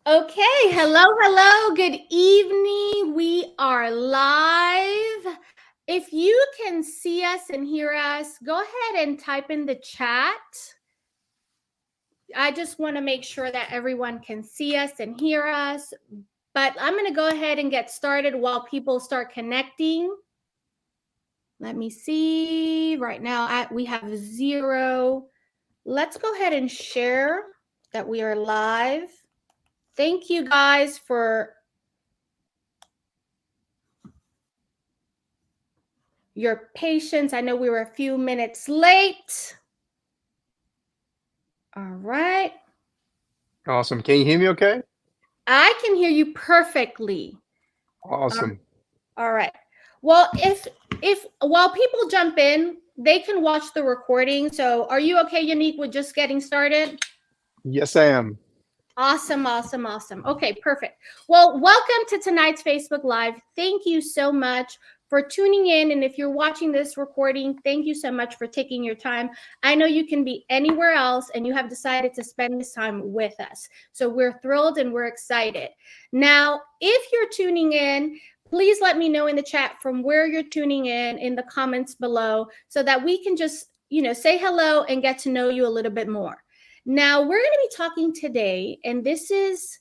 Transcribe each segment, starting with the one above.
Okay, hello, good evening. We are live. If you can see us and hear us, go ahead and type in the chat. I just want to make sure that everyone can see us and hear us. But I'm going to go ahead and get started while people start connecting. Let me see. Right now, we have 0. Let's go ahead and share that we are live. Thank you guys for your patience. I know we were a few minutes late. All right. Awesome. Can you hear me okay? I can hear you perfectly. Awesome. All right. Well, if while people jump in, they can watch the recording. So are you okay, Unique, with just getting started? Yes, I am. Awesome. Okay, perfect. Well, welcome to tonight's Facebook Live. Thank you so much for tuning in. And if you're watching this recording, thank you so much for taking your time. I know you can be anywhere else and you have decided to spend this time with us. So we're thrilled and we're excited. Now, if you're tuning in, please let me know in the chat from where you're tuning in the comments below so that we can just, say hello and get to know you a little bit more. Now, we're going to be talking today, and this is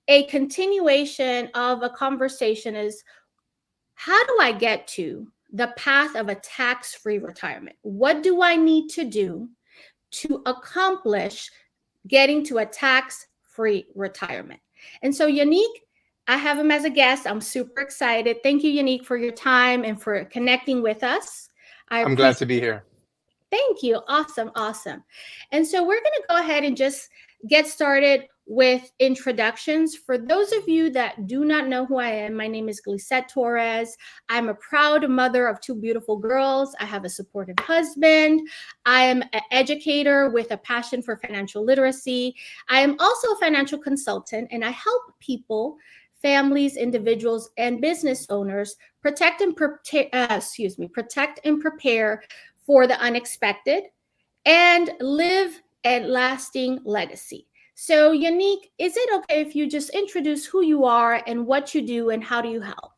a continuation of a conversation is how do I get to the path of a tax-free retirement? What do I need to do to accomplish getting to a tax-free retirement? And so, Unique, I have him as a guest. I'm super excited. Thank you, Unique, for your time and for connecting with us. I I'm glad appreciate. to be here. Thank you. Awesome. And so we're going to go ahead and just get started with introductions. For those of you that do not know who I am, my name is Glisette Torres. I'm a proud mother of 2 beautiful girls. I have a supportive husband. I am an educator with a passion for financial literacy. I am also a financial consultant, and I help people, families, individuals, and business owners protect and prepare for the unexpected and live a lasting legacy. So, Unique, is it okay if you just introduce who you are and what you do and how do you help?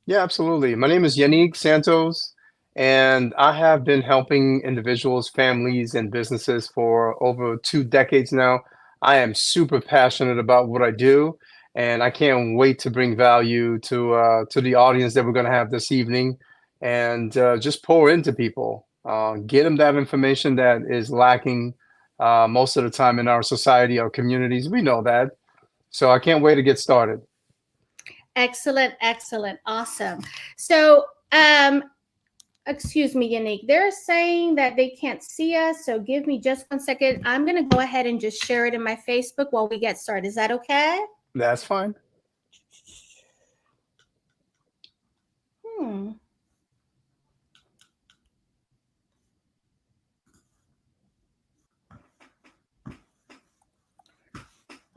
Yeah, absolutely. My name is Yannick Santos, and I have been helping individuals, families, and businesses for over 2 decades now. I am super passionate about what I do, and I can't wait to bring value to the audience that we're going to have this evening, and just pour into people, get them that information that is lacking most of the time in our society, our communities. We know that, so I can't wait to get started. Excellent. Awesome. So, excuse me, Unique. They're saying that they can't see us. So give me just 1 second. I'm going to go ahead and just share it in my Facebook while we get started. Is that okay? That's fine. Hmm.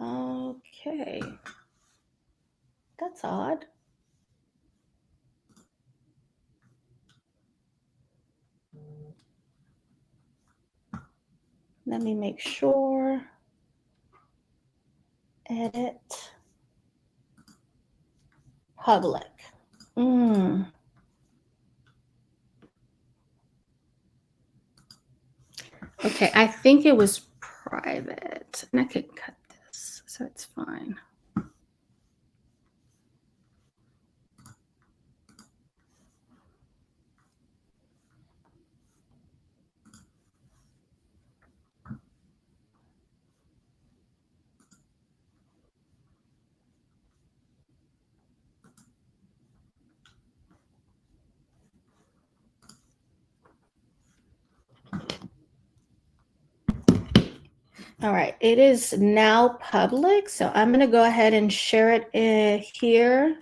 Okay. That's odd. Let me make sure. Edit. Public. Okay, I think it was private. And I could cut this, so it's fine. All right, it is now public, so I'm going to go ahead and share it here.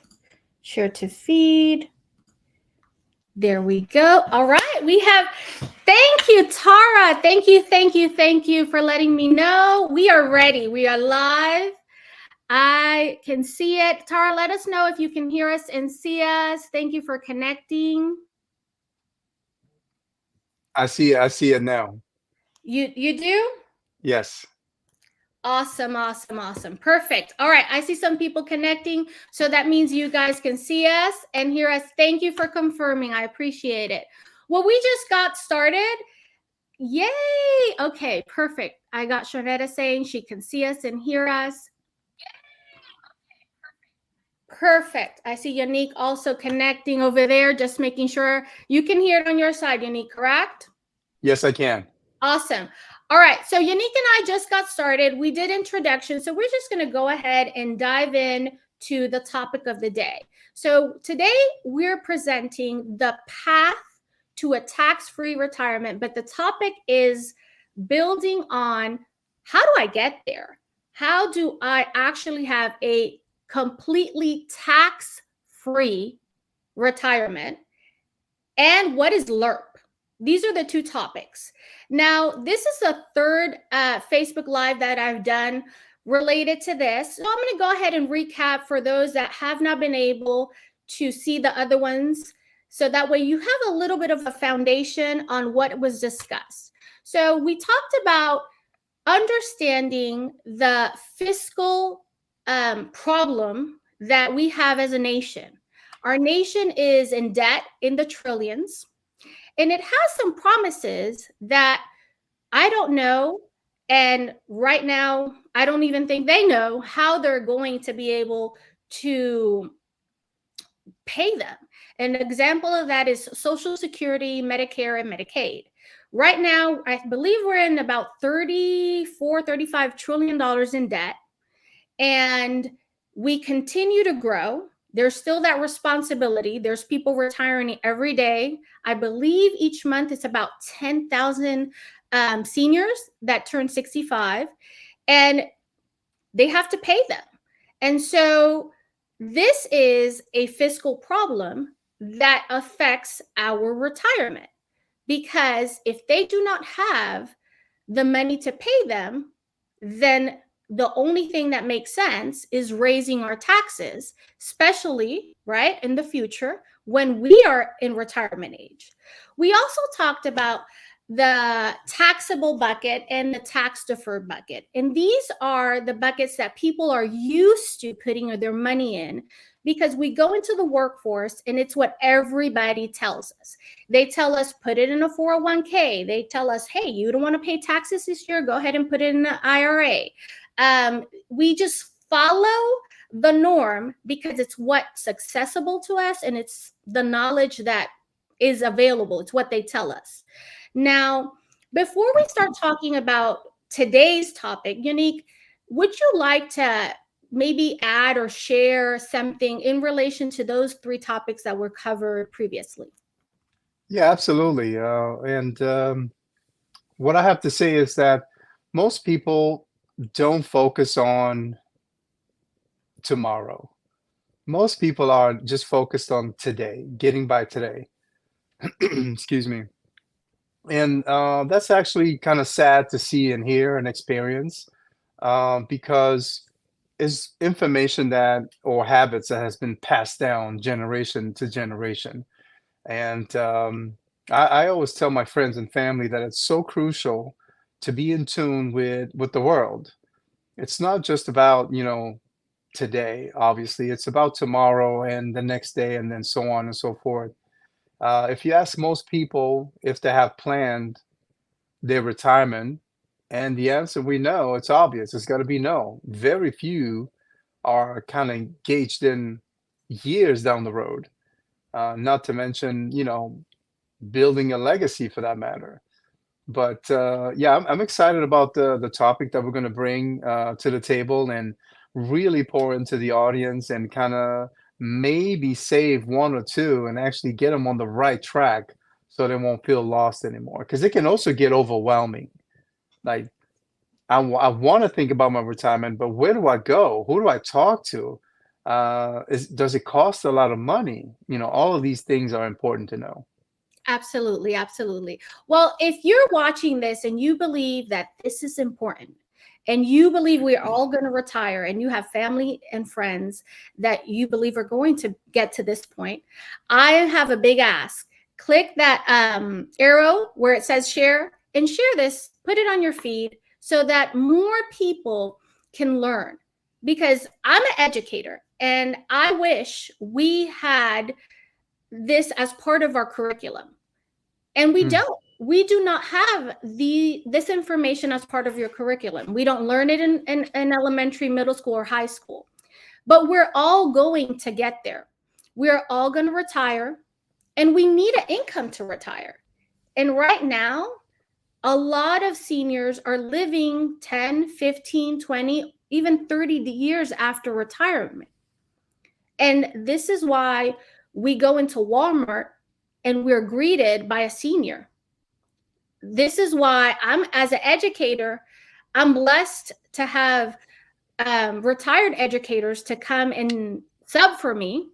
Share to feed. There we go. All right, we have, thank you, Tara. Thank you for letting me know. We are ready. We are live. I can see it. Tara, let us know if you can hear us and see us. Thank you for connecting. I see it now. You do? Yes. Awesome, awesome, awesome. Perfect. All right. I see some people connecting. So that means you guys can see us and hear us. Thank you for confirming. I appreciate it. Well, we just got started. Yay. Okay, perfect. I got Sharetta saying she can see us and hear us. Perfect. I see Unique also connecting over there, just making sure you can hear it on your side, Unique, correct? Yes, I can. Awesome. All right. So Unique and I just got started. We did introduction. So we're just going to go ahead and dive in to the topic of the day. So today we're presenting the path to a tax-free retirement, but the topic is building on how do I get there? How do I actually have a completely tax-free retirement? And what is LIRP? These are the two topics. Now, this is the third Facebook Live that I've done related to this. So I'm going to go ahead and recap for those that have not been able to see the other ones. So that way you have a little bit of a foundation on what was discussed. So we talked about understanding the fiscal problem that we have as a nation. Our nation is in debt in the trillions, and it has some promises that I don't know. And right now, I don't even think they know how they're going to be able to pay them. An example of that is Social Security, Medicare, and Medicaid. Right now, I believe we're in about 34, $35 trillion in debt. And we continue to grow. There's still that responsibility. There's people retiring every day. I believe each month it's about 10,000 seniors that turn 65, and they have to pay them. And so this is a fiscal problem that affects our retirement, because if they do not have the money to pay them, then the only thing that makes sense is raising our taxes, especially right in the future when we are in retirement age. We also talked about the taxable bucket and the tax deferred bucket. And these are the buckets that people are used to putting their money in, because we go into the workforce and it's what everybody tells us. They tell us put it in a 401k. They tell us, hey, you don't want to pay taxes this year, go ahead and put it in the IRA. We just follow the norm because it's what's accessible to us and it's the knowledge that is available. It's what they tell us. Now, before we start talking about today's topic, Unique, would you like to maybe add or share something in relation to those three topics that were covered previously? Yeah, absolutely. What I have to say is that most people don't focus on tomorrow. Most people are just focused on today, getting by today. Excuse me. And that's actually kind of sad to see and hear and experience, because it's information that or habits that has been passed down generation to generation. And I always tell my friends and family that it's so crucial to be in tune with the world. It's not just about, today, obviously. It's about tomorrow and the next day and then so on and so forth. If you ask most people if they have planned their retirement, and the answer we know, it's obvious, it's got to be no. Very few are kind of engaged in years down the road, not to mention, building a legacy for that matter. But yeah, I'm excited about the topic that we're going to bring to the table and really pour into the audience and kind of maybe save one or two and actually get them on the right track so they won't feel lost anymore. Because it can also get overwhelming. Like I want to think about my retirement, but where do I go? Who do I talk to? Does it cost a lot of money? All of these things are important to know. Absolutely, absolutely. Well, if you're watching this and you believe that this is important, and you believe we're all going to retire, and you have family and friends that you believe are going to get to this point, I have a big ask. Click that arrow where it says share and share this, put it on your feed so that more people can learn. Because I'm an educator and I wish we had this as part of our curriculum. And we don't. We do not have this information as part of your curriculum. We don't learn it in elementary, middle school, or high school. But we're all going to get there. We're all going to retire, and we need an income to retire. And right now, a lot of seniors are living 10, 15, 20, even 30 years after retirement. And this is why we go into Walmart and we're greeted by a senior. This is why as an educator, I'm blessed to have retired educators to come and sub for me,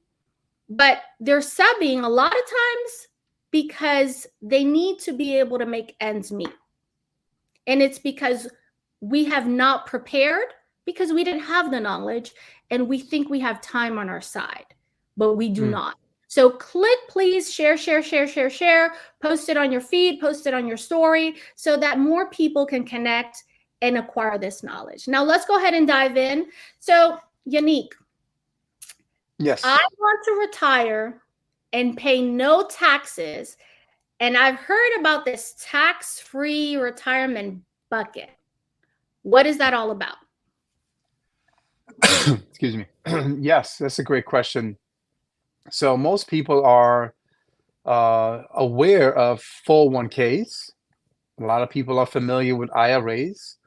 but they're subbing a lot of times because they need to be able to make ends meet. And it's because we have not prepared, because we didn't have the knowledge, and we think we have time on our side, but we do not. So click, please, share, post it on your feed, post it on your story so that more people can connect and acquire this knowledge. Now let's go ahead and dive in. So Yannick, Yes, I want to retire and pay no taxes. And I've heard about this tax-free retirement bucket. What is that all about? excuse me. Yes, that's a great question. So most people are aware of 401ks. A lot of people are familiar with IRAs,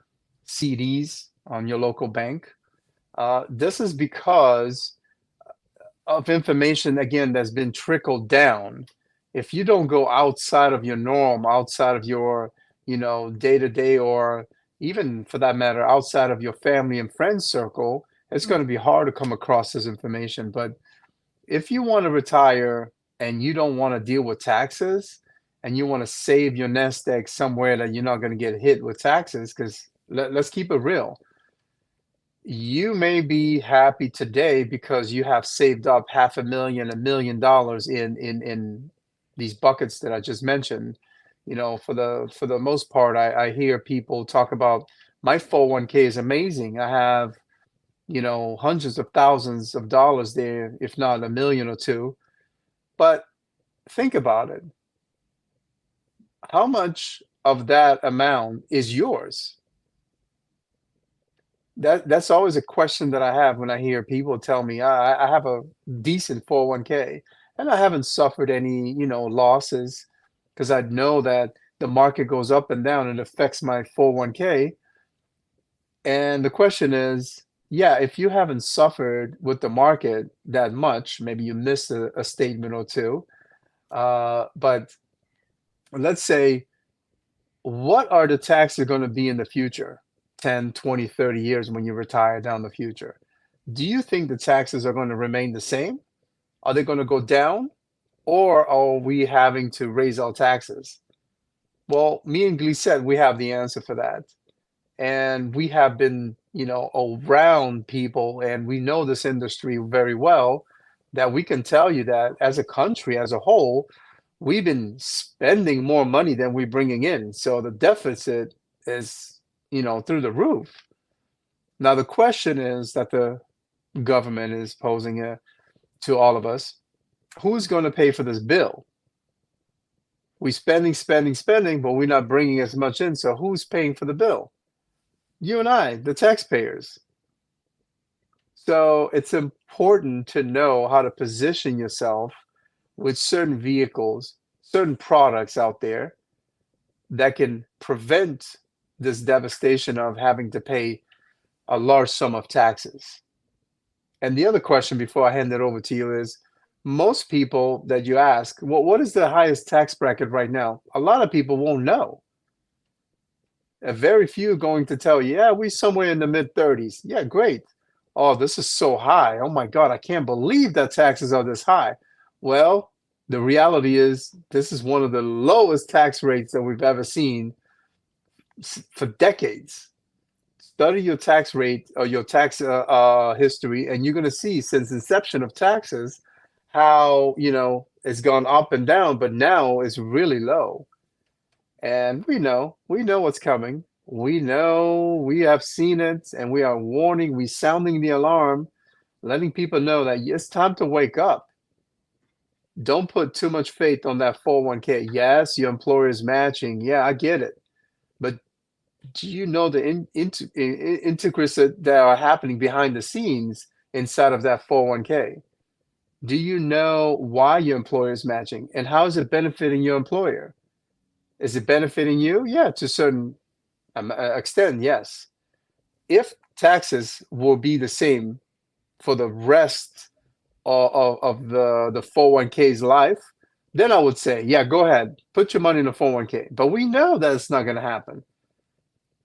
CDs on your local bank. This is because of information, again, that's been trickled down. If you don't go outside of your norm, outside of your, day-to-day, or even for that matter, outside of your family and friends circle, it's going to be hard to come across this information. But if you want to retire and you don't want to deal with taxes and you want to save your nest egg somewhere that you're not going to get hit with taxes, because let's keep it real. You may be happy today because you have saved up $500,000, $1 million in these buckets that I just mentioned. For the most part, I hear people talk about my 401k is amazing. I have, hundreds of thousands of dollars there, if not a million or two. But think about it. How much of that amount is yours? That's always a question that I have when I hear people tell me I have a decent 401k and I haven't suffered any, losses, because I know that the market goes up and down and affects my 401k. And the question is, yeah, if you haven't suffered with the market that much, maybe you missed a statement or two. But let's say, what are the taxes going to be in the future? 10, 20, 30 years when you retire down the future. Do you think the taxes are going to remain the same? Are they going to go down? Or are we having to raise our taxes? Well, me and Glee said we have the answer for that. And we have been, around people, and we know this industry very well, that we can tell you that as a country, as a whole, we've been spending more money than we're bringing in. So the deficit is, through the roof. Now, the question is that the government is posing to all of us: who's going to pay for this bill? We're spending, but we're not bringing as much in. So who's paying for the bill? You and I, the taxpayers. So it's important to know how to position yourself with certain vehicles, certain products out there that can prevent this devastation of having to pay a large sum of taxes. And the other question before I hand it over to you is, most people that you ask, well, what is the highest tax bracket right now? A lot of people won't know. A very few are going to tell you, yeah, we're somewhere in the mid 30s. Yeah, great. Oh, this is so high. Oh my God, I can't believe that taxes are this high. Well, the reality is this is one of the lowest tax rates that we've ever seen for decades. Study your tax rate or your tax history, and you're going to see since inception of taxes how it's gone up and down, but now it's really low. And we know what's coming. We know, we have seen it, and we are warning, we sounding the alarm, letting people know that it's time to wake up. Don't put too much faith on that 401k. Yes, your employer is matching. Yeah, I get it. But do you know the intricacies that are happening behind the scenes inside of that 401k? Do you know why your employer is matching and how is it benefiting your employer? Is it benefiting you? Yeah, to a certain extent, yes. If taxes will be the same for the rest of the 401k's life, then I would say, yeah, go ahead, put your money in the 401k. But we know that it's not going to happen.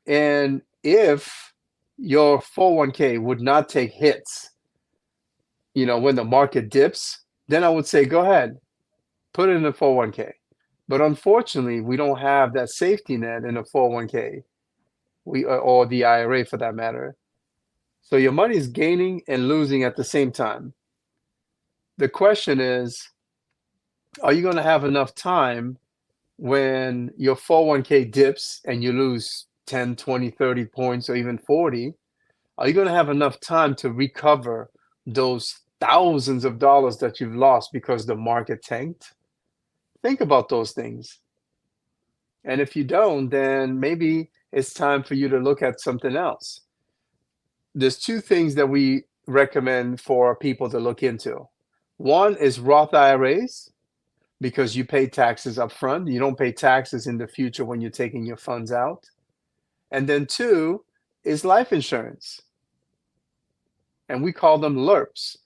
And if your 401k would not take hits, when the market dips, then I would say, go ahead, put it in the 401k. But unfortunately, we don't have that safety net in the 401k, or the IRA for that matter. So your money is gaining and losing at the same time. The question is, are you going to have enough time when your 401k dips and you lose 10, 20, 30 points or even 40? Are you going to have enough time to recover those thousands of dollars that you've lost because the market tanked? Think about those things. And if you don't, then maybe it's time for you to look at something else. There's two things that we recommend for people to look into. One is Roth IRAs, because you pay taxes up front. You don't pay taxes in the future when you're taking your funds out. And then two is life insurance. And we call them LIRPs,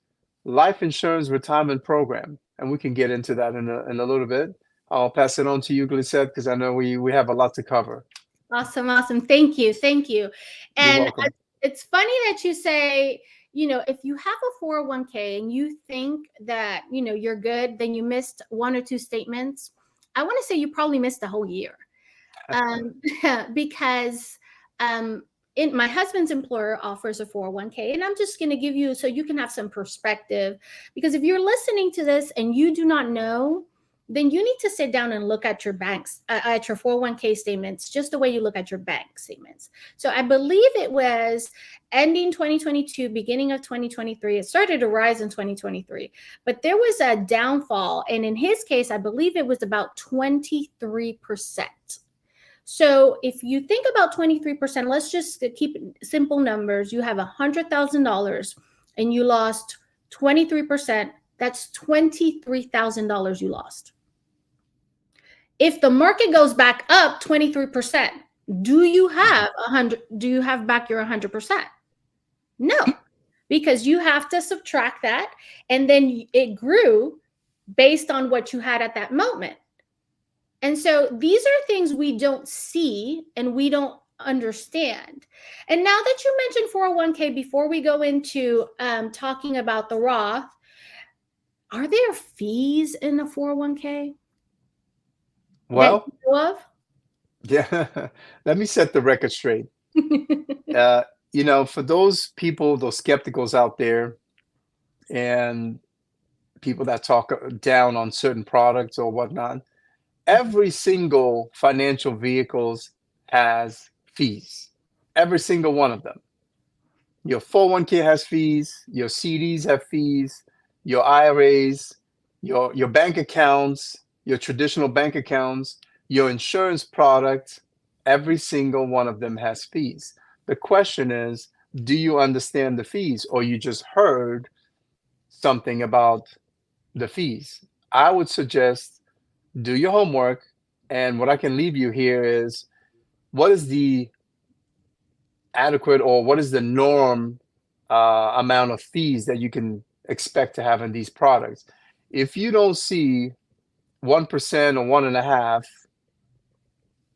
Life Insurance Retirement Program. And we can get into that in a little bit. I'll pass it on to you, Glisette, because I know we have a lot to cover. Awesome. Thank you. You're And welcome. it's funny that you say, if you have a 401k and you think that, you're good, then you missed one or two statements. I want to say you probably missed the whole year. Because my husband's employer offers a 401k, and I'm just going to give you so you can have some perspective, because if you're listening to this and you do not know, then you need to sit down and look at your banks, at your 401k statements, just the way you look at your bank statements. So I believe it was ending 2022, beginning of 2023. It started to rise in 2023, but there was a downfall. And in his case, I believe it was about 23%. So if you think about 23%, let's just keep simple numbers. You have $100,000 and you lost 23%. That's $23,000 you lost. If the market goes back up 23%, do you have back your 100%? No, because you have to subtract that, and then it grew based on what you had at that moment. And so these are things we don't see and we don't understand. And now that you mentioned 401k, before we go into talking about the Roth, are there fees in the 401k? Well, that you know of? yeah, let me set the record straight. For those people, those skepticals out there, and people that talk down on certain products or whatnot, every single financial vehicles has fees. Every single one of them. Your 401k has fees, your CDs have fees, your IRAs, your bank accounts, your traditional bank accounts, your insurance product, every single one of them has fees. The question is, do you understand the fees, or you just heard something about the fees? I would suggest do your homework. And what I can leave you here is, what is the adequate, or what is the norm amount of fees that you can expect to have in these products? If you don't see 1% or 1.5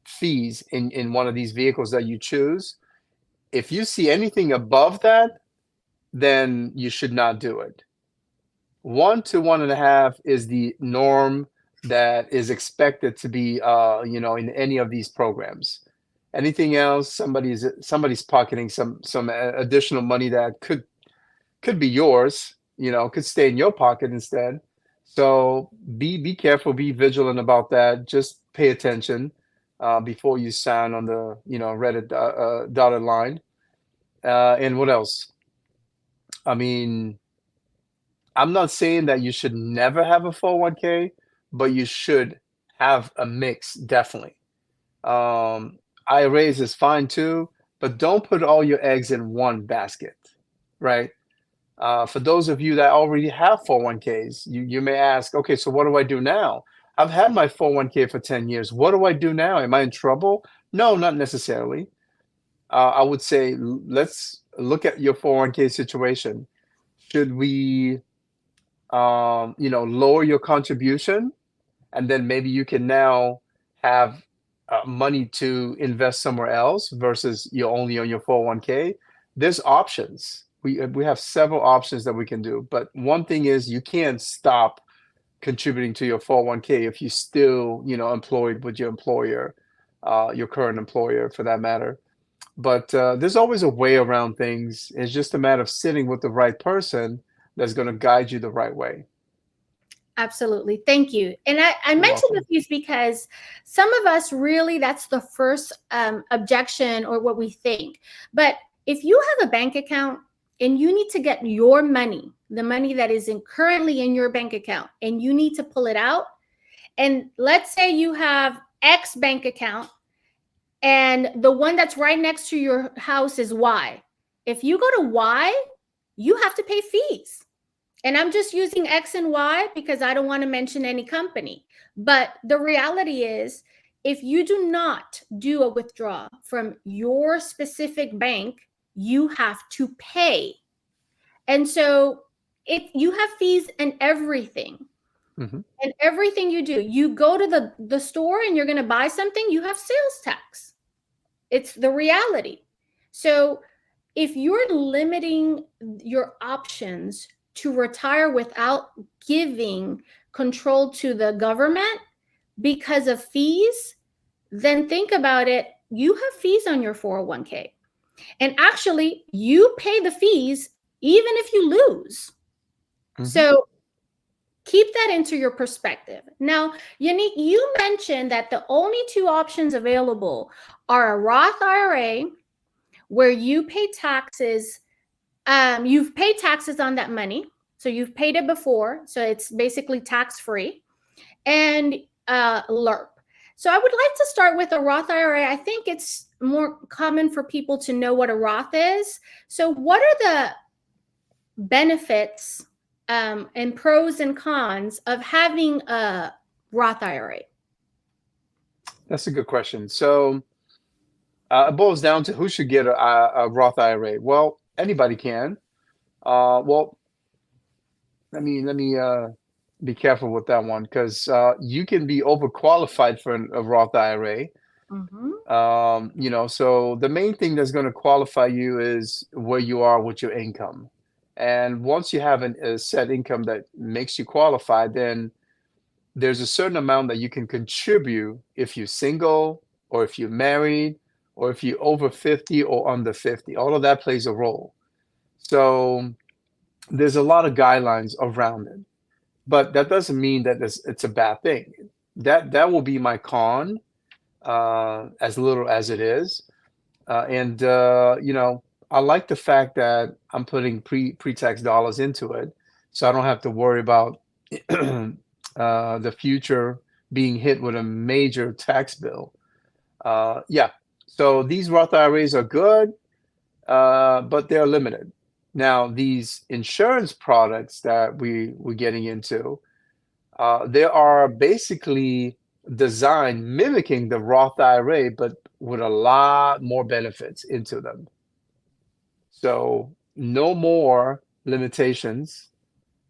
fees in one of these vehicles that you choose, if you see anything above that, then you should not do it. 1 to 1.5 is the norm that is expected to be in any of these programs. Anything else, somebody's pocketing some additional money that could be yours, could stay in your pocket instead. So be careful, be vigilant about that. Just pay attention. before you sign on the, Reddit dotted line. And what else? I mean, I'm not saying that you should never have a 401k, but you should have a mix, definitely. Um, IRAs is fine too, but don't put all your eggs in one basket, right? For those of you that already have 401ks, you may ask, okay, so what do I do now? I've had my 401k for 10 years. What do I do now? Am I in trouble? No, not necessarily. I would say let's look at your 401k situation. Should we, lower your contribution, and then maybe you can now have money to invest somewhere else versus you're only on your 401k. There's options. We have several options that we can do, but one thing is you can't stop contributing to your 401k if you're still, employed with your employer, your current employer for that matter. But there's always a way around things. It's just a matter of sitting with the right person that's going to guide you the right way. Absolutely. Thank you. And I You're mentioned the welcome. fees because some of us really, that's the first objection or what we think. But if you have a bank account and you need to get your money, the money that is currently in your bank account, and you need to pull it out, and let's say you have X bank account and the one that's right next to your house is Y. If you go to Y, you have to pay fees. And I'm just using X and Y because I don't want to mention any company. But the reality is, if you do not do a withdrawal from your specific bank, you have to pay. And so you have fees and everything. Hmm. And everything you do, you go to the store and you're going to buy something, you have sales tax. It's the reality. So if you're limiting your options to retire without giving control to the government because of fees, then think about it. You have fees on your 401k. And actually, you pay the fees even if you lose. Hmm. So keep that into your perspective. Now, Yannick, you mentioned that the only two options available are a Roth IRA, where you pay taxes. You've paid taxes on that money. So you've paid it before. So it's basically tax free. And LIRP. So I would like to start with a Roth IRA. I think it's more common for people to know what a Roth is. So, what are the benefits and pros and cons of having a Roth IRA? That's a good question. So it boils down to who should get a Roth IRA. Well, anybody can. Well, let me be careful with that one because you can be overqualified for a Roth IRA. Mm-hmm. So the main thing that's going to qualify you is where you are with your income. And once you have a set income that makes you qualify, then there's a certain amount that you can contribute if you're single or if you're married or if you're over 50 or under 50. All of that plays a role. So there's a lot of guidelines around it, but that doesn't mean that it's a bad thing. That will be my con, as little as it is. And I like the fact that I'm putting pre-tax dollars into it, so I don't have to worry about the future being hit with a major tax bill. Yeah, so these Roth IRAs are good, but they're limited. Now, these insurance products that we're getting into, they are basically designed mimicking the Roth IRA, but with a lot more benefits into them. So no more limitations.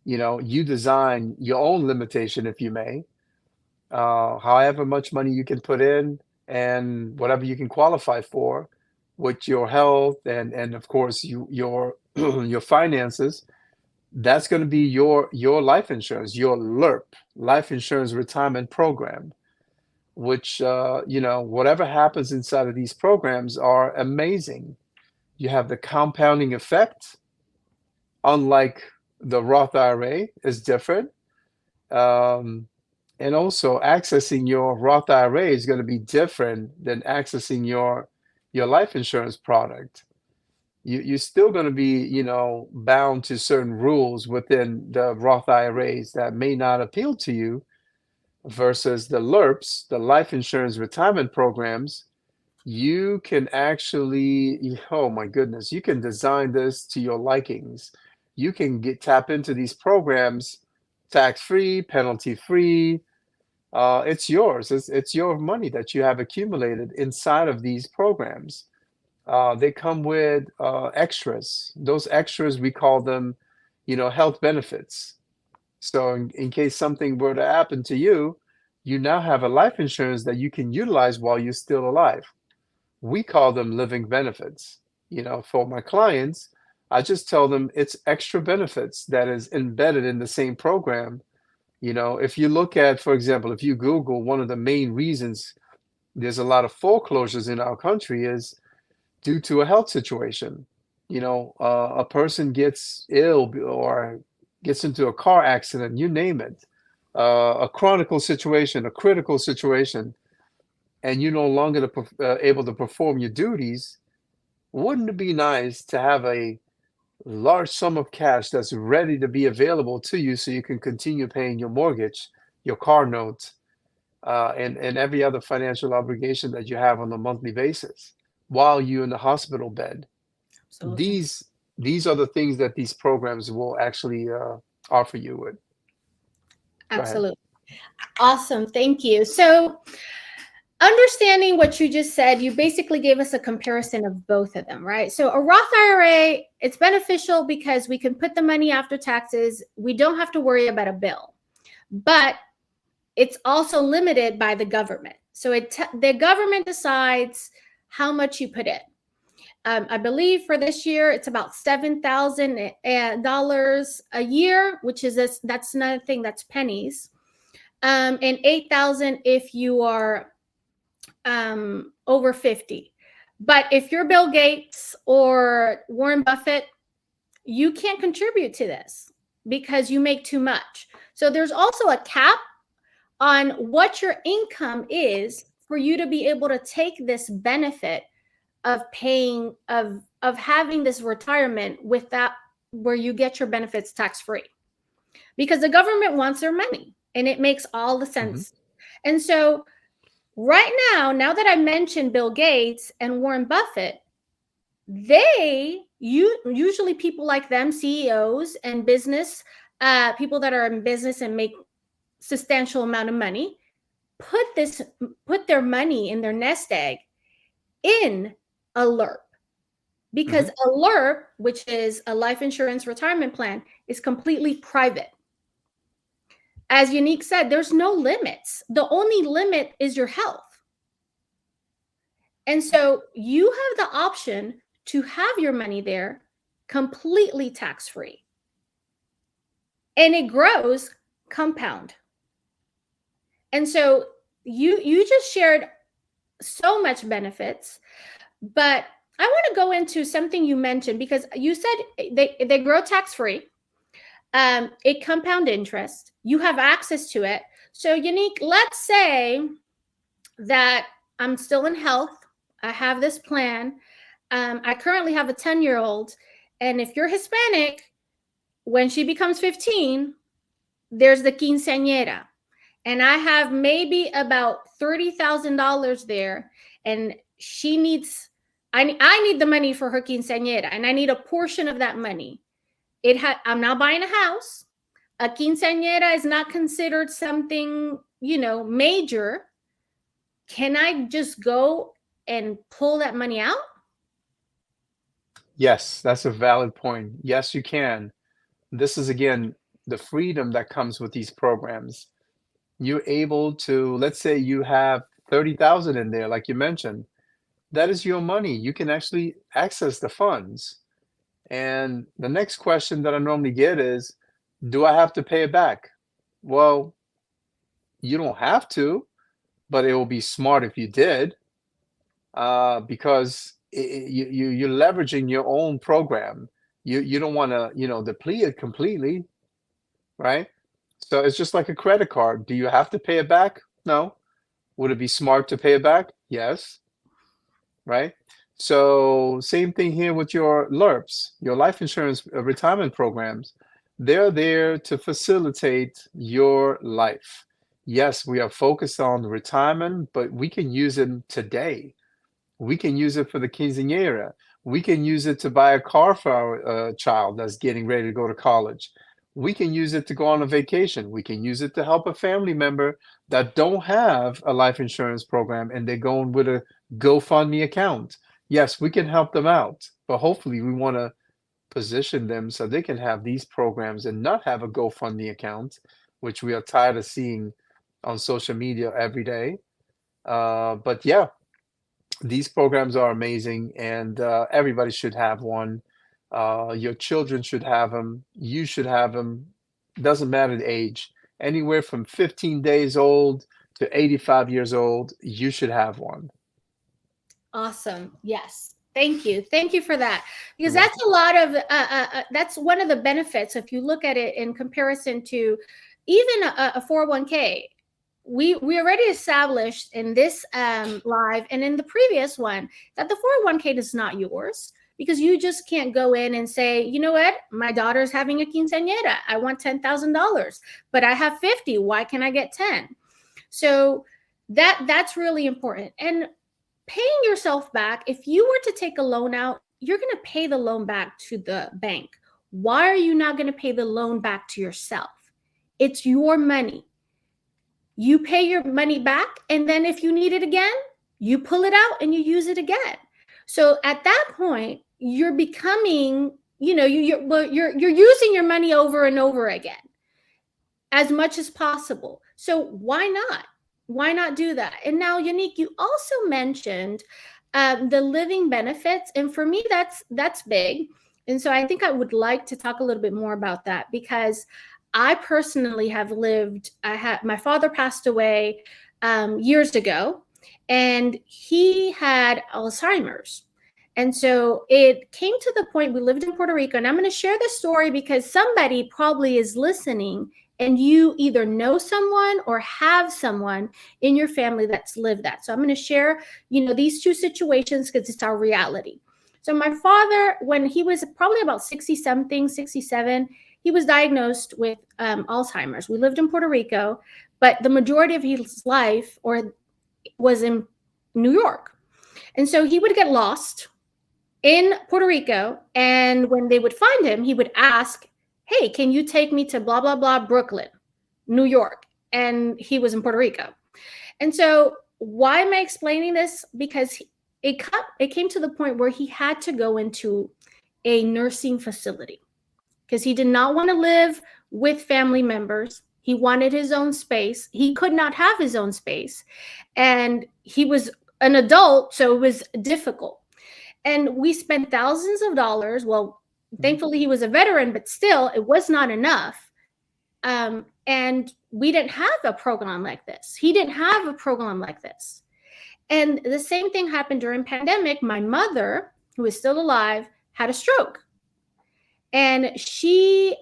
You design your own limitation, if you may. However much money you can put in and whatever you can qualify for with your health and of course your your finances, that's going to be your life insurance, your LIRP, life insurance retirement program, which whatever happens inside of these programs are amazing. You have the compounding effect, unlike the Roth IRA is different. Um, And also accessing your Roth IRA is going to be different than accessing your life insurance product. You're still going to be, bound to certain rules within the Roth IRAs that may not appeal to you versus the LIRPs, the life insurance retirement programs. You can actually, oh my goodness, you can design this to your likings. You can tap into these programs tax-free, penalty-free. It's yours. It's your money that you have accumulated inside of these programs. They come with extras. Those extras, we call them, health benefits. So in case something were to happen to you, you now have a life insurance that you can utilize while you're still alive. We call them living benefits. For my clients, I just tell them it's extra benefits that is embedded in the same program. If you look at, for example, if you Google, one of the main reasons there's a lot of foreclosures in our country is due to a health situation. A person gets ill or gets into a car accident, you name it, a chronic situation, a critical situation, and you're no longer able to perform your duties. Wouldn't it be nice to have a large sum of cash that's ready to be available to you so you can continue paying your mortgage, your car note, and every other financial obligation that you have on a monthly basis while you're in the hospital bed? Absolutely. These are the things that these programs will actually offer you with. Go ahead. Absolutely. Awesome. Thank you. So, understanding what you just said, you basically gave us a comparison of both of them, right? So, a Roth IRA, it's beneficial because we can put the money after taxes. We don't have to worry about a bill, but it's also limited by the government. So, the government decides how much you put in. I believe for this year it's about $7,000 a year, which is that's another thing, that's pennies, and 8,000 if you are over 50. But if you're Bill Gates or Warren Buffett, you can't contribute to this because you make too much. So there's also a cap on what your income is for you to be able to take this benefit of paying of having this retirement with that, where you get your benefits tax free, because the government wants their money and it makes all the Mhm. sense. And so right now that I mentioned Bill Gates and Warren Buffett, usually people like them, CEOs and business people that are in business and make substantial amount of money, put their money in their nest egg in a LIRP, because Mhm. a LIRP, which is a life insurance retirement plan, is completely private. As Unique said, there's no limits. The only limit is your health. And so you have the option to have your money there completely tax free. And it grows compound. And so you just shared so much benefits, but I want to go into something you mentioned, because you said they grow tax free. It compound interest. You have access to it. So Unique, let's say that I'm still in health. I have this plan. I currently have a 10-year-old. And if you're Hispanic, when she becomes 15, there's the quinceañera. And I have maybe about $30,000 there. And she needs, I need the money for her quinceañera. And I need a portion of that money. I'm not buying a house. A quinceañera is not considered something, major. Can I just go and pull that money out? Yes, that's a valid point. Yes, you can. This is again the freedom that comes with these programs. You're able to, let's say you have 30,000 in there, like you mentioned. That is your money. You can actually access the funds. And the next question that I normally get is, do I have to pay it back? Well, you don't have to, but it will be smart if you did, because you're leveraging your own program. You don't want to, deplete it completely, right? So it's just like a credit card. Do you have to pay it back? No. Would it be smart to pay it back? Yes. Right? So same thing here with your LIRPs, your life insurance retirement programs. They're there to facilitate your life. Yes, we are focused on retirement, but we can use them today. We can use it for the quinceañera. We can use it to buy a car for our child that's getting ready to go to college. We can use it to go on a vacation. We can use it to help a family member that don't have a life insurance program and they're going with a GoFundMe account. Yes, we can help them out, but hopefully we want to position them so they can have these programs and not have a GoFundMe account, which we are tired of seeing on social media every day. But yeah, these programs are amazing, and everybody should have one. Your children should have them. You should have them. Doesn't matter the age. Anywhere from 15 days old to 85 years old, you should have one. Awesome. Yes. Thank you. Thank you for that. Because You're that's a lot of, that's one of the benefits. If you look at it in comparison to even a 401k, we already established in this live and in the previous one that the 401k is not yours, because you just can't go in and say, you know what, my daughter's having a quinceañera. I want $10,000, but I have 50. Why can't I get 10? So that's really important. And paying yourself back, if you were to take a loan out, you're going to pay the loan back to the bank. Why are you not going to pay the loan back to yourself? It's your money. You pay your money back, and then if you need it again, you pull it out and you use it again. So at that point, you're becoming, you're using your money over and over again as much as possible. So why not? Why not do that? And now, Unique, you also mentioned the living benefits, and for me, that's big. And so I think I would like to talk a little bit more about that, because I personally have lived. My father passed away years ago, and he had Alzheimer's. And so it came to the point, we lived in Puerto Rico, and I'm going to share this story because somebody probably is listening and you either know someone or have someone in your family that's lived that. So I'm going to share, these two situations because it's our reality. So my father, when he was probably about 60 something, 67, he was diagnosed with Alzheimer's. We lived in Puerto Rico, but the majority of his life was in New York. And so he would get lost in Puerto Rico. And when they would find him, he would ask, hey, can you take me to blah, blah, blah, Brooklyn, New York? And he was in Puerto Rico. And so why am I explaining this? Because it came to the point where he had to go into a nursing facility because he did not want to live with family members. He wanted his own space. He could not have his own space. And he was an adult, so it was difficult. And we spent thousands of dollars. Well, thankfully he was a veteran, but still it was not enough. And we didn't have a program like this. He didn't have a program like this. And the same thing happened during pandemic. My mother, who is still alive, had a stroke. And she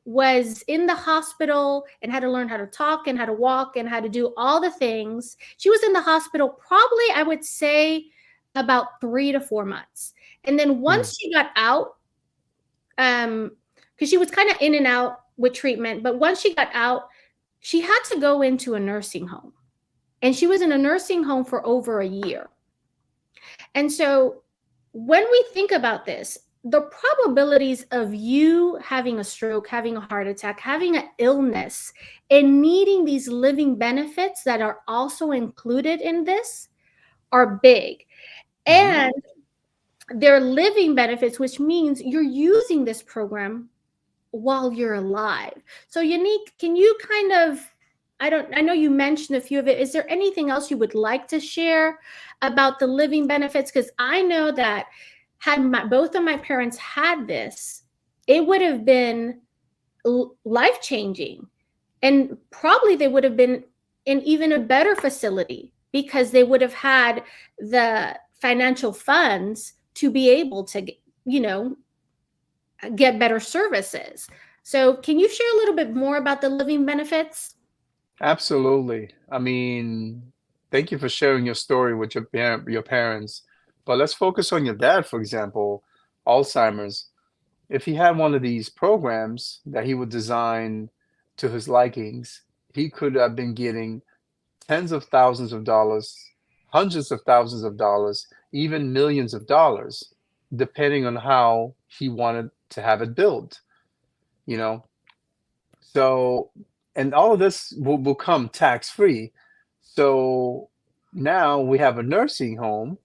was in the hospital and had to learn how to talk and how to walk and how to do all the things. She was in the hospital probably, I would say, about 3 to 4 months. And then once she got out, because she was kind of in and out with treatment, but once she got out, she had to go into a nursing home. And she was in a nursing home for over a year. And so when we think about this, the probabilities of you having a stroke, having a heart attack, having an illness, and needing these living benefits that are also included in this are big. And they're living benefits, which means you're using this program while you're alive. So Unique, can you kind of, I know you mentioned a few of it. Is there anything else you would like to share about the living benefits? Because I know that had both of my parents had this, it would have been life-changing. And probably they would have been in even a better facility because they would have had the financial funds to be able to, get better services. So can you share a little bit more about the living benefits? Absolutely. I mean, thank you for sharing your story with your parents. But let's focus on your dad, for example, Alzheimer's. If he had one of these programs that he would design to his likings, he could have been getting tens of thousands of dollars, hundreds of thousands of dollars, even millions of dollars, depending on how he wanted to have it built, you know? So, and all of this will come tax free. So now we have a nursing home,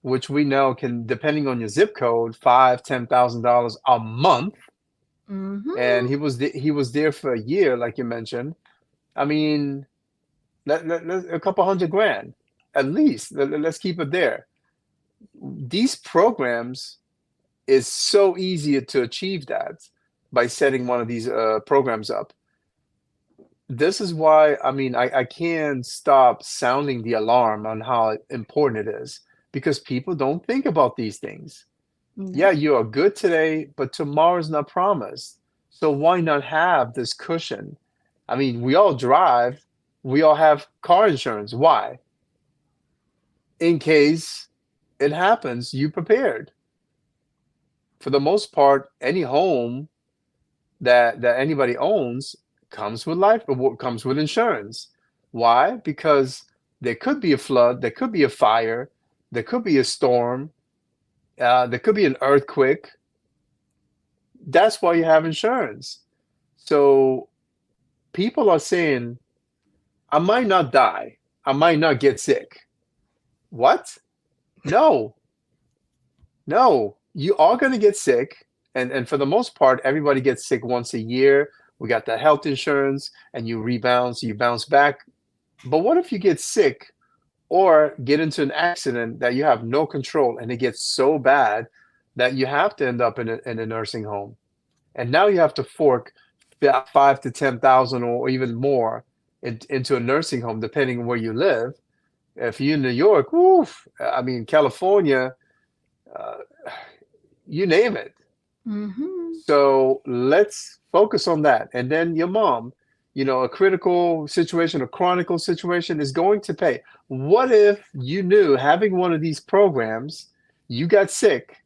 which we know can, depending on your zip code, five, $10,000 a month. Mm-hmm. And he was there for a year, like you mentioned. I mean, a couple hundred grand at least. Let's keep it there. These programs is so easier to achieve that by setting one of these programs up. This is why, I mean, I can't stop sounding the alarm on how important it is because people don't think about these things. Yeah, No. you are good today, but tomorrow's not promised. So why not have this cushion? I mean, we all drive, we all have car insurance. Why? In case it happens, you prepared. For the most part, any home that anybody owns comes with life, comes with insurance. Why? Because there could be a flood, there could be a fire, there could be a storm, there could be an earthquake. That's why you have insurance. So people are saying, I might not die, I might not get sick. What? No, no, you are going to get sick. And for the most part, everybody gets sick once a year. We got the health insurance and you rebound, so you bounce back. But what if you get sick or get into an accident that you have no control and it gets so bad that you have to end up in a nursing home? And now you have to fork five to 10,000 or even more into a nursing home, depending on where you live. If you're in New York, oof, I mean, California, uh, you name it. Mm-hmm. So let's focus on that. And then your mom, a critical situation, a chronic situation is going to pay. What if you knew having one of these programs, you got sick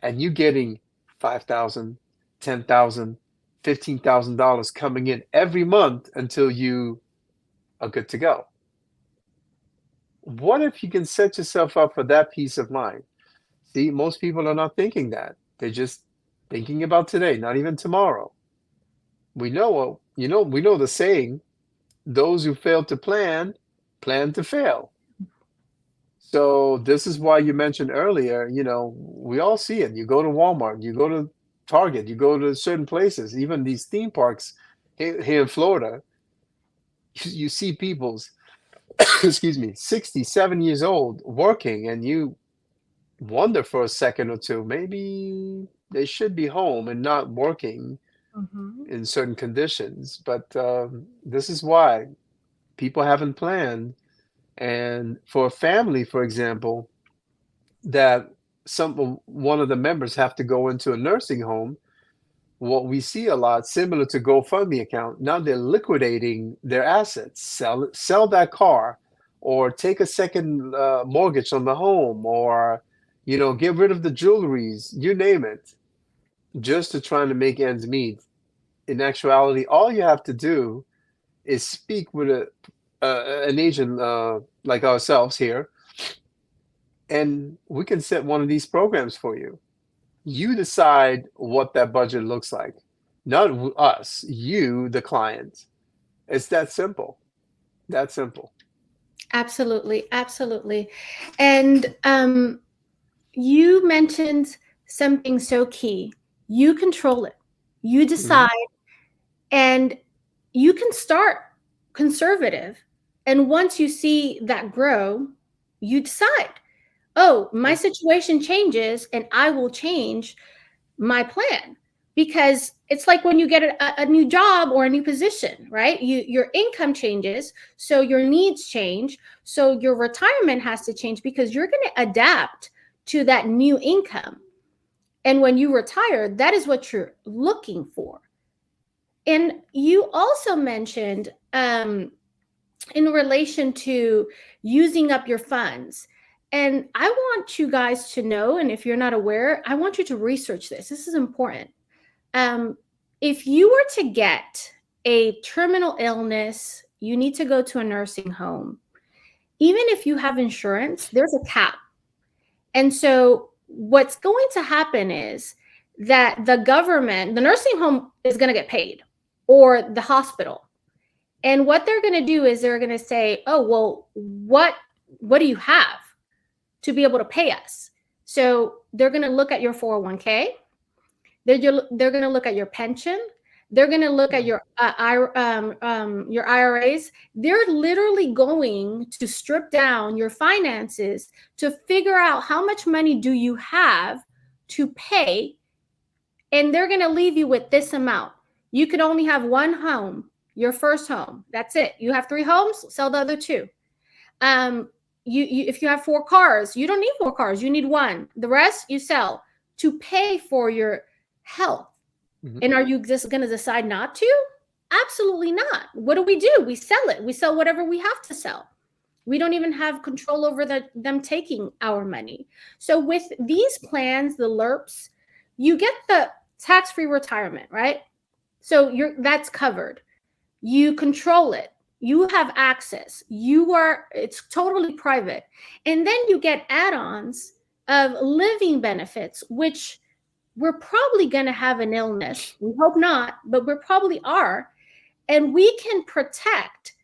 and you getting 5,000, 10,000, $15,000 coming in every month until you are good to go? What if you can set yourself up for that peace of mind? See, most people are not thinking that. They're just thinking about today, not even tomorrow. We know the saying, those who fail to plan, plan to fail. So this is why you mentioned earlier, we all see it. You go to Walmart, you go to Target, you go to certain places, even these theme parks here in Florida, you see people's, excuse me, 67 years old working, and you wonder for a second or two, maybe they should be home and not working Mm-hmm. in certain conditions. But this is why people haven't planned. And for a family, for example, that one of the members have to go into a nursing home, what we see a lot, similar to GoFundMe account, now they're liquidating their assets, sell that car, or take a second mortgage on the home, or get rid of the jewelries, you name it, just to trying to make ends meet. In actuality, all you have to do is speak with an agent like ourselves here, and we can set one of these programs for you. You decide what that budget looks like, not us, you, the client. It's that simple. That simple. Absolutely, absolutely. And you mentioned something so key. You control it. You Hmm. decide, and you can start conservative. And once you see that grow, you decide, oh, my Yeah. situation changes and I will change my plan. Because it's like when you get a new job or a new position, right? Your income changes, so your needs change, so your retirement has to change because you're going to adapt to that new income. And when you retire, that is what you're looking for. And you also mentioned in relation to using up your funds. And I want you guys to know, and if you're not aware, I want you to research this. This is important. Um, if you were to get a terminal illness, you need to go to a nursing home. Even if you have insurance, there's a cap. And so what's going to happen is that the government, the nursing home is going to get paid, or the hospital. And what they're going to do is they're going to say, "Oh, well, what do you have to be able to pay us?" So they're going to look at your 401k. They're going to look at your pension. They're going to look at your IRAs. They're literally going to strip down your finances to figure out how much money do you have to pay, and they're going to leave you with this amount. You could only have one home, your first home. That's it. You have 3 homes, sell the other 2. If you have 4 cars, you don't need 4 cars. You need 1. The rest you sell to pay for your health. Mm-hmm. And are you just going to decide not to? Absolutely not. What do? We sell it. We sell whatever we have to sell. We don't even have control over them taking our money. So with these plans, the LIRPs, you get the tax-free retirement, right? So that's covered. You control it. You have access. It's totally private. And then you get add-ons of living benefits, which we're probably going to have an illness. We hope not, but we probably are. And we can protect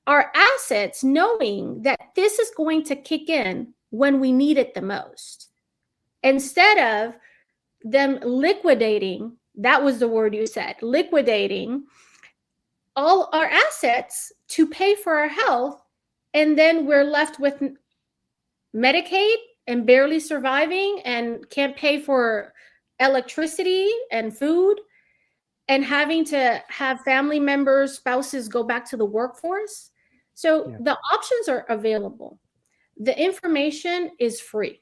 our assets knowing that this is going to kick in when we need it the most. Instead of them liquidating, that was the word you said, liquidating all our assets to pay for our health, and then we're left with Medicaid and barely surviving and can't pay for electricity and food, and having to have family members, spouses go back to the workforce. So the options are available. The information is free.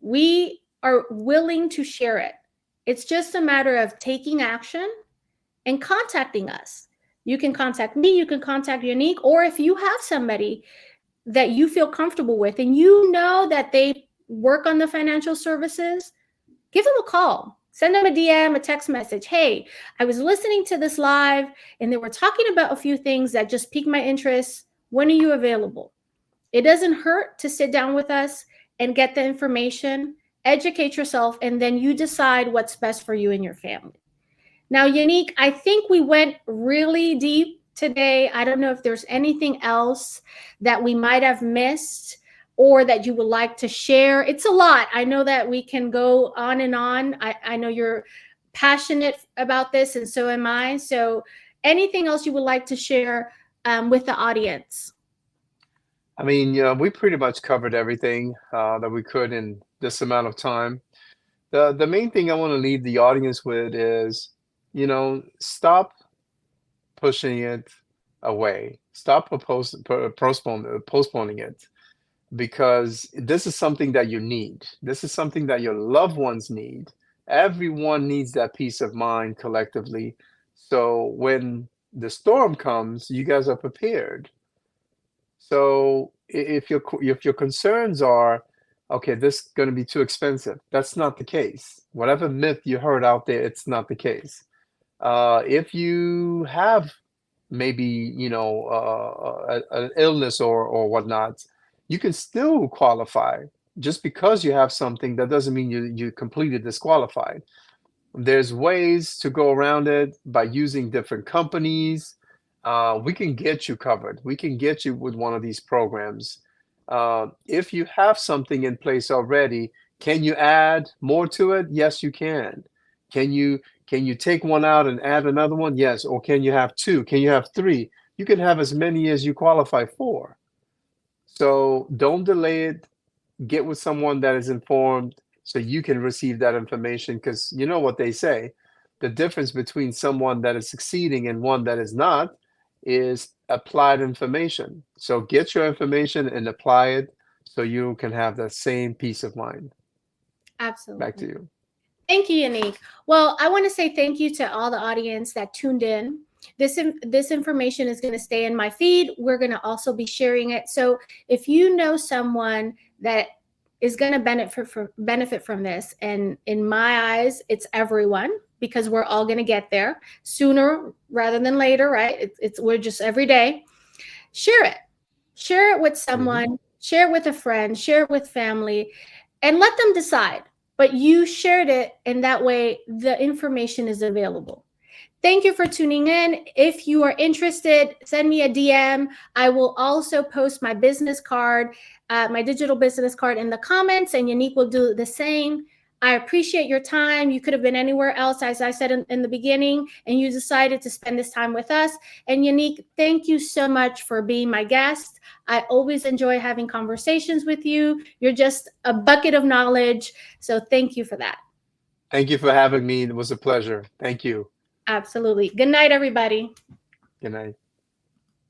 We are willing to share it. It's just a matter of taking action and contacting us. You can contact me, you can contact Unique, or if you have somebody that you feel comfortable with and you know that they work on the financial services, give them a call. Send them a DM, a text message. Hey, I was listening to this live and they were talking about a few things that just piqued my interest. When are you available? It doesn't hurt to sit down with us and get the information, educate yourself, and then you decide what's best for you and your family. Now, Unique, I think we went really deep today. I don't know if there's anything else that we might have missed or that you would like to share. It's a lot. I know that we can go on and on. I know you're passionate about this, and so am I. So anything else you would like to share with the audience? I mean, we pretty much covered everything that we could in this amount of time. The main thing I want to leave the audience with is, stop pushing it away. Stop postponing it, because this is something that you need. This is something that your loved ones need. Everyone needs that peace of mind collectively. So when the storm comes, you guys are prepared. So if your concerns are, okay, this is going to be too expensive, that's not the case. Whatever myth you heard out there, it's not the case. If you have maybe an illness or whatnot, you can still qualify. Just because you have something, that doesn't mean you completely disqualified. There's ways to go around it by using different companies. We can get you covered. We can get you with one of these programs. If you have something in place already, can you add more to it? Yes, you can. Can you take one out and add another one? Yes. Or can you have 2? Can you have 3? You can have as many as you qualify for. So don't delay it. Get with someone that is informed so you can receive that information, because you know what they say. The difference between someone that is succeeding and one that is not is applied information. So get your information and apply it so you can have that same peace of mind. Absolutely. Back to you. Thank you, Yannick. Well, I want to say thank you to all the audience that tuned in. This information is going to stay in my feed. We're going to also be sharing it. So if you know someone that is going to benefit from this, and in my eyes, it's everyone, because we're all going to get there sooner rather than later, right? We're just every day. Share it with someone, share it with a friend, share it with family, and let them decide. But you shared it, and that way the information is available. Thank you for tuning in. If you are interested, send me a DM. I will also post my business card, my digital business card in the comments, and Yannick will do the same. I appreciate your time. You could have been anywhere else, as I said in the beginning, and you decided to spend this time with us. And Yannick, thank you so much for being my guest. I always enjoy having conversations with you. You're just a bucket of knowledge. So thank you for that. Thank you for having me. It was a pleasure. Thank you. Absolutely. Good night, everybody. Good night.